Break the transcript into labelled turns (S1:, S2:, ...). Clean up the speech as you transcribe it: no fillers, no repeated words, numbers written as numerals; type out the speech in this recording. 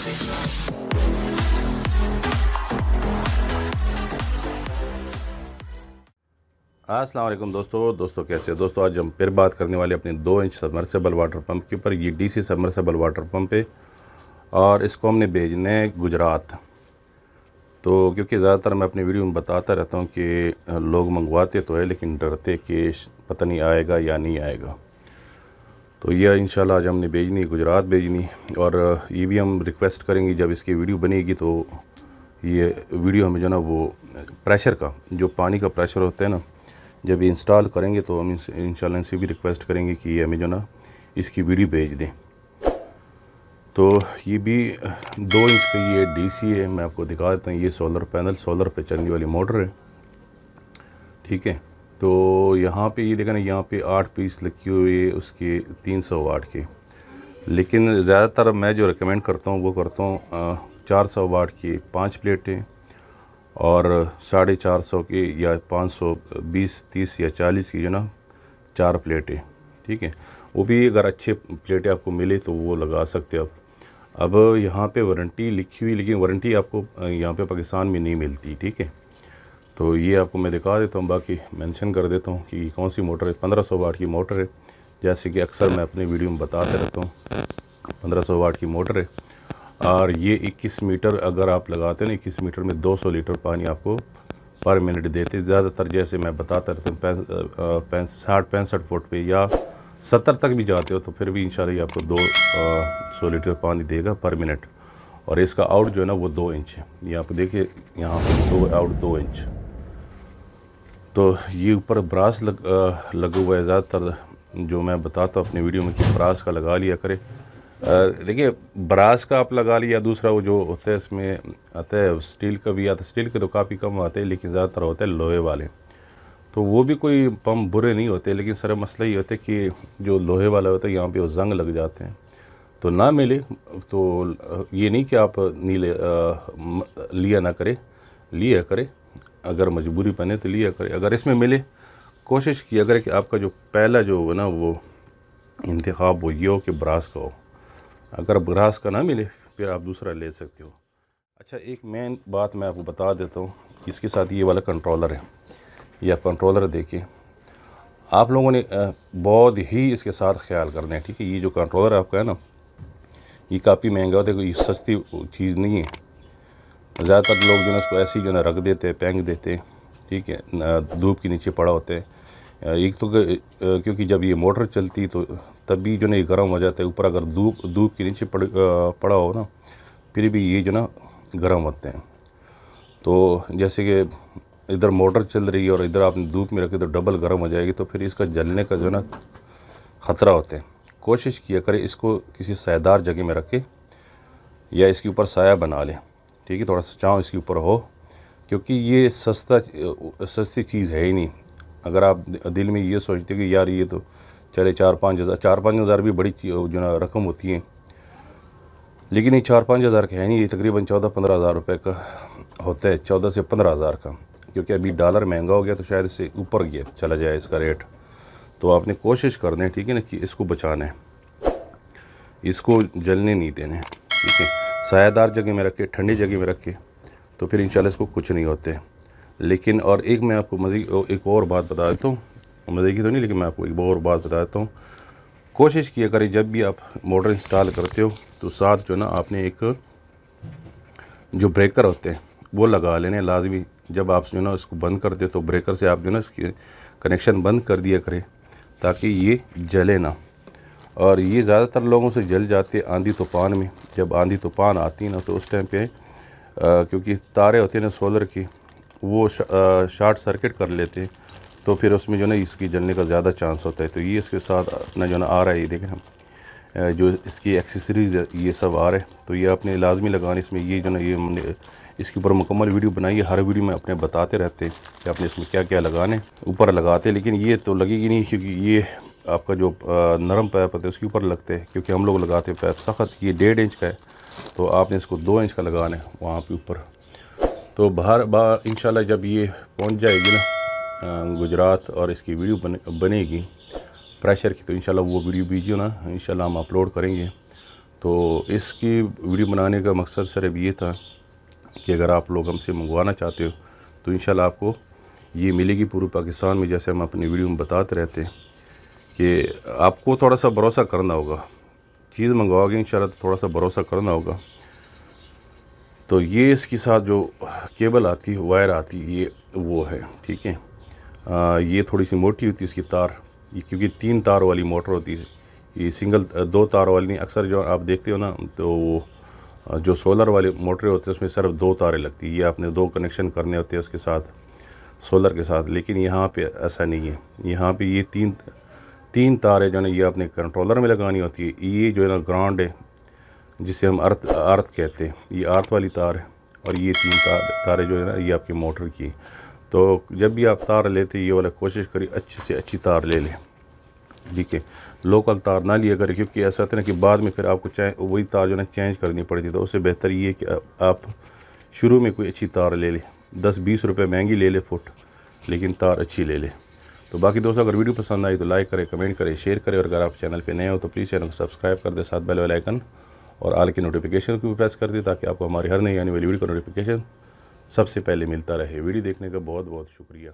S1: अस्सलाम वालेकुम दोस्तों कैसे हो दोस्तों। आज हम फिर बात करने वाले अपने 2 इंच सबमर्सिबल वाटर पंप के ऊपर। ये डीसी सबमर्सिबल वाटर पंप है और इसको हमने भेजना है गुजरात। तो क्योंकि ज़्यादातर मैं अपनी वीडियो में बताता रहता हूँ कि लोग मंगवाते तो है लेकिन डरते कि पता नहीं आएगा या नहीं आएगा। तो ये इंशाल्लाह आज हमने भेजनी, गुजरात भेजनी। और ये भी हम रिक्वेस्ट करेंगे जब इसकी वीडियो बनेगी तो ये वीडियो हमें जो ना वो प्रेशर का, जो पानी का प्रेशर होता है ना, जब ये इंस्टॉल करेंगे तो हम इंशाल्लाह इनसे भी रिक्वेस्ट करेंगे कि ये हमें जो ना इसकी वीडियो भेज दें। तो ये भी 2 इंच का ये डीसी है, मैं आपको दिखा देता हूँ। ये सोलर पैनल, सोलर पे चलने वाली मोटर है, ठीक है। तो यहाँ पे ये देखा ना, यहाँ पे 8 पीस लगी हुई है उसके 300 वाट के। लेकिन ज़्यादातर मैं जो रिकमेंड करता हूँ वो करता हूँ 400 वाट की 5 प्लेटें और 450 की या 520, 30 या 40 की जो ना 4 प्लेटें, ठीक है। वो भी अगर अच्छे प्लेटें आपको मिले तो वो लगा सकते हो आप। अब यहाँ पे वारंटी लिखी हुई, लेकिन वारंटी आपको यहाँ पे पाकिस्तान में नहीं मिलती, ठीक है। तो ये आपको मैं दिखा देता हूँ, बाकी मेंशन कर देता हूँ कि कौन सी मोटर है। 1500 वाट की मोटर है, जैसे कि अक्सर मैं अपनी वीडियो में बताते रहता हूँ। 1500 वाट की मोटर है और ये 21 मीटर अगर आप लगाते हैं ना, 21 मीटर में 200 लीटर पानी आपको पर मिनट देते। ज़्यादातर जैसे मैं बताता रहता हूँ 60-65 फुट पे या 70 तक भी जाते हो तो फिर भी इंशाल्लाह ये आपको 200 लीटर पानी देगा पर मिनट। और इसका आउट जो है ना वो 2 इंच है। ये आप देखिए यहाँ पर आउट 2 इंच। तो ये ऊपर ब्रास लगा हुआ है। ज़्यादातर जो मैं बताता हूँ अपनी वीडियो में कि ब्रास का लगा लिया करे। देखिए ब्रास का आप लगा लिया, दूसरा वो जो होता है इसमें आता है स्टील का भी आता है। स्टील के तो काफ़ी कम आते हैं लेकिन ज़्यादातर होते हैं लोहे वाले। तो वो भी कोई पंप बुरे नहीं होते, लेकिन सारा मसला ये होता है कि जो लोहे वाला होता है यहाँ पे वो जंग लग जाते हैं। तो ना मिले तो ये नहीं कि आप लिया ना करे, लिया करे। अगर मजबूरी बने तो लिया करे। अगर इसमें मिले कोशिश किया करे कि आपका जो पहला जो है ना वो इंतखाब वो ये हो कि ब्रास का हो। अगर ब्रास का ना मिले फिर आप दूसरा ले सकते हो। अच्छा, एक मेन बात मैं आपको बता देता हूँ। इसके साथ ये वाला कंट्रोलर है, या कंट्रोलर देखिए आप लोगों ने बहुत ही इसके साथ ख्याल करना है, ठीक है। ये जो कंट्रोलर आपका है ना ये काफ़ी महंगा होता है, कोई सस्ती चीज़ नहीं है। ज़्यादातर लोग जो है उसको ऐसे ही जो है रख देते हैं, फेंक देते हैं, ठीक है। धूप के नीचे पड़ा होता है। एक तो क्योंकि जब ये मोटर चलती तो तभी जो ना ये गर्म हो जाता है। ऊपर अगर धूप के नीचे पड़ा हो ना फिर भी ये जो ना गर्म होते हैं। तो जैसे कि इधर मोटर चल रही है और इधर आपने धूप में रखी तो डबल गर्म हो जाएगी, तो फिर इसका जलने का जो ना ख़तरा होता है। कोशिश किया करें इसको किसी सायेदार जगह में रखें या इसके ऊपर साया बना लें, ठीक है। थोड़ा सा छाँव इसके ऊपर हो, क्योंकि ये सस्ती चीज़ है ही नहीं। अगर आप दिल में ये सोचते कि यार ये तो चले 4-5 हज़ार भी बड़ी जो ना रकम होती है, लेकिन ये 4-5 हज़ार का है नहीं। ये तकरीबन 14-15 हज़ार रुपये का होता है, 14 से 15 हज़ार का। क्योंकि अभी डॉलर महंगा हो गया तो शायद इससे ऊपर गया चला जाए इसका रेट। तो आपने कोशिश करना है, ठीक है ना, कि इसको बचाना है, इसको जलने नहीं देने, ठीक है। सायादार जगह में रखे, ठंडी जगह में रखे तो फिर इंशाल्लाह इसको कुछ नहीं होते। लेकिन और एक मैं आपको मज़ीद एक और बात बता देता हूँ, मज़े की तो नहीं लेकिन मैं आपको एक और बात बता देता हूँ। कोशिश किया करें जब भी आप मोटर इंस्टॉल करते हो तो साथ जो ना आपने एक जो ब्रेकर होते हैं वो लगा लेने लाजमी। जब आप जो ना इसको बंद करते हो तो ब्रेकर से आप जो ना इसकी कनेक्शन बंद कर दिया करें ताकि ये जले ना। और ये ज़्यादातर लोगों से जल जाते हैं आंधी तूफ़ान में। जब आंधी तूफ़ान आती है ना तो उस टाइम पे क्योंकि तारे होते हैं ना सोलर की, वो शॉर्ट सर्किट कर लेते हैं, तो फिर उसमें जो ना इसकी जलने का ज़्यादा चांस होता है। तो ये इसके साथ अपना जो ना आ रहा है, ये देखें हम जो इसकी एक्सेसरीज ये सब आ रहे हैं, तो ये आपने लाजमी लगाने। इसमें ये जो ना ये हमने इसके ऊपर मुकम्मल वीडियो बनाई है। हर वीडियो में अपने बताते रहते हैं कि आपने इसमें क्या क्या लगाने, ऊपर लगाते हैं। लेकिन ये तो लगेगी नहीं क्योंकि ये आपका जो नरम पाइप होता है उसके ऊपर लगते हैं, क्योंकि हम लोग लगाते हैं पाइप सख्त। ये 1.5 इंच का है तो आपने इसको 2 इंच का लगाना है वहाँ पे ऊपर। तो बाहर इंशाल्लाह जब ये पहुँच जाएगी ना गुजरात और इसकी वीडियो बनेगी प्रेशर की, तो इंशाल्लाह वो वीडियो ना इंशाल्लाह हम अपलोड करेंगे। तो इसकी वीडियो बनाने का मकसद सिर्फ ये था कि अगर आप लोग हमसे मंगवाना चाहते हो तो इंशाल्लाह आपको ये मिलेगी पूरे पाकिस्तान में। जैसे हम अपनी वीडियो में बताते रहते हैं कि आपको थोड़ा सा भरोसा करना होगा, चीज़ मंगवाओगे इंशाल्लाह तो थोड़ा सा भरोसा करना होगा। तो ये इसके साथ जो केबल आती है, वायर आती है, ये वो है, ठीक है। ये थोड़ी सी मोटी होती है इसकी तार, ये क्योंकि 3 तार वाली मोटर होती है, ये सिंगल 2 तार वाली नहीं। अक्सर जो आप देखते हो ना, तो जो सोलर वाले मोटरें होते हैं उसमें सिर्फ 2 तारें लगती है, ये आपने 2 कनेक्शन करने होते हैं उसके साथ, सोलर के साथ। लेकिन यहाँ पे ऐसा नहीं है, यहाँ पे ये तीन तारें जो है ना, ये आपने कंट्रोलर में लगानी होती है। ये जो है ना ग्राउंड है, जिसे हम अर्थ कहते हैं, ये अर्थ वाली तार है। और ये 3 तारें जो है ना, ये आपकी मोटर की। तो जब भी आप तार लेते ये वाला कोशिश करिए अच्छी से अच्छी तार ले लें, ठीक है। लोकल तार ना लिया करें, क्योंकि ऐसा होता है ना कि बाद में फिर आपको वही तार जो है ना चेंज करनी पड़ती है। तो उससे बेहतर ये है कि आप शुरू में कोई अच्छी तार ले लें, 10-20 रुपये महंगी ले ले फुट, लेकिन तार अच्छी ले ले। तो बाकी दोस्तों, अगर वीडियो पसंद आई तो लाइक करें, कमेंट करें, शेयर करें। और अगर आप चैनल पे नए हो तो प्लीज़ चैनल को सब्सक्राइब कर दें, साथ बेल आइकन और ऑल की नोटिफिकेशन को भी प्रेस कर दें, ताकि आपको हमारी हर नई आने वाली वीडियो का नोटिफिकेशन सबसे पहले मिलता रहे। वीडियो देखने का बहुत बहुत शुक्रिया।